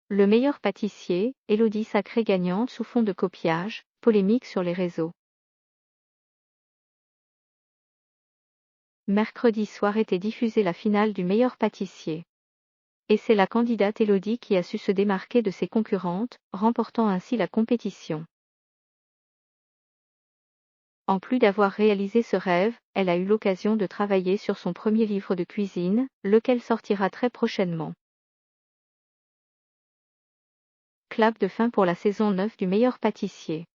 Le meilleur pâtissier, Élodie sacrée gagnante sous fond de copiage, polémique sur les réseaux. Mercredi soir était diffusée la finale du meilleur pâtissier. Et c'est la candidate Élodie qui a su se démarquer de ses concurrentes, remportant ainsi la compétition. En plus d'avoir réalisé ce rêve, elle a eu l'occasion de travailler sur son premier livre de cuisine, lequel sortira très prochainement. Clap de fin pour la saison 9 du meilleur pâtissier.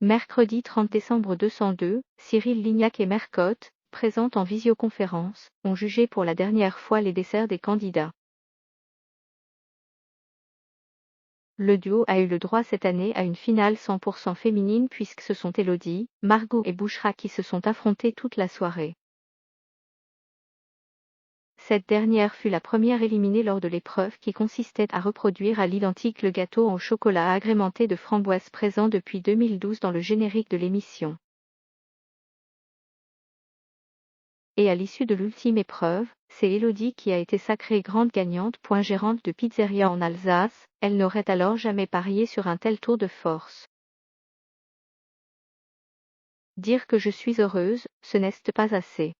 Mercredi 30 décembre 202, Cyril Lignac et Mercotte, présentes en visioconférence, ont jugé pour la dernière fois les desserts des candidats. Le duo a eu le droit cette année à une finale 100% féminine puisque ce sont Élodie, Margot et Bouchra qui se sont affrontées toute la soirée. Cette dernière fut la première éliminée lors de l'épreuve qui consistait à reproduire à l'identique le gâteau en chocolat agrémenté de framboises présent depuis 2012 dans le générique de l'émission. Et à l'issue de l'ultime épreuve, c'est Élodie qui a été sacrée grande gagnante. Gérante de pizzeria en Alsace, elle n'aurait alors jamais parié sur un tel tour de force. Dire que je suis heureuse, ce n'est pas assez.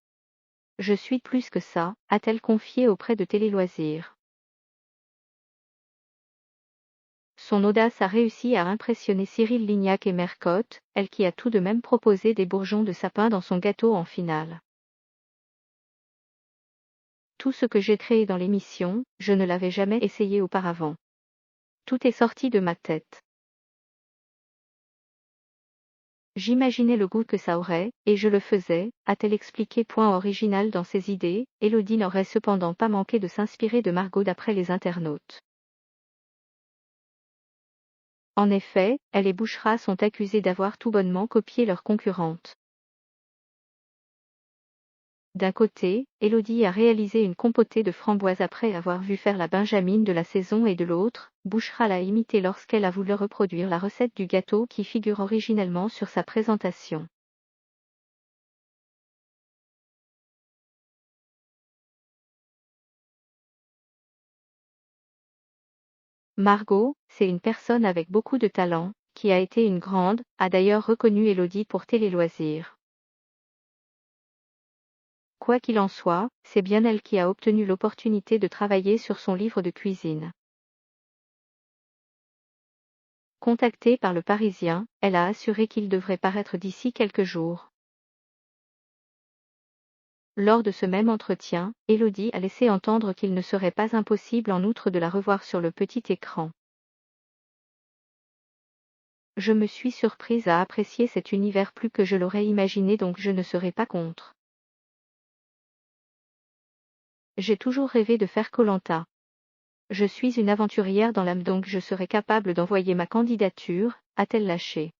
Je suis plus que ça, a-t-elle confié auprès de Télé Loisirs. Son audace a réussi à impressionner Cyril Lignac et Mercotte, elle qui a tout de même proposé des bourgeons de sapin dans son gâteau en finale. Tout ce que j'ai créé dans l'émission, je ne l'avais jamais essayé auparavant. Tout est sorti de ma tête. J'imaginais le goût que ça aurait, et je le faisais, a-t-elle expliqué. Original dans ses idées, Élodie n'aurait cependant pas manqué de s'inspirer de Margot d'après les internautes. En effet, elle et Bouchra sont accusées d'avoir tout bonnement copié leur concurrente. D'un côté, Élodie a réalisé une compotée de framboises après avoir vu faire la Benjamine de la saison et de l'autre, Bouchra l'a imité lorsqu'elle a voulu reproduire la recette du gâteau qui figure originellement sur sa présentation. Margot, c'est une personne avec beaucoup de talent, qui a été une grande, a d'ailleurs reconnu Élodie pour Télé Loisirs. Quoi qu'il en soit, c'est bien elle qui a obtenu l'opportunité de travailler sur son livre de cuisine. Contactée par Le Parisien, elle a assuré qu'il devrait paraître d'ici quelques jours. Lors de ce même entretien, Élodie a laissé entendre qu'il ne serait pas impossible en outre de la revoir sur le petit écran. Je me suis surprise à apprécier cet univers plus que je l'aurais imaginé, donc je ne serai pas contre. J'ai toujours rêvé de faire Koh-Lanta. Je suis une aventurière dans l'âme, donc je serai capable d'envoyer ma candidature, a-t-elle lâché.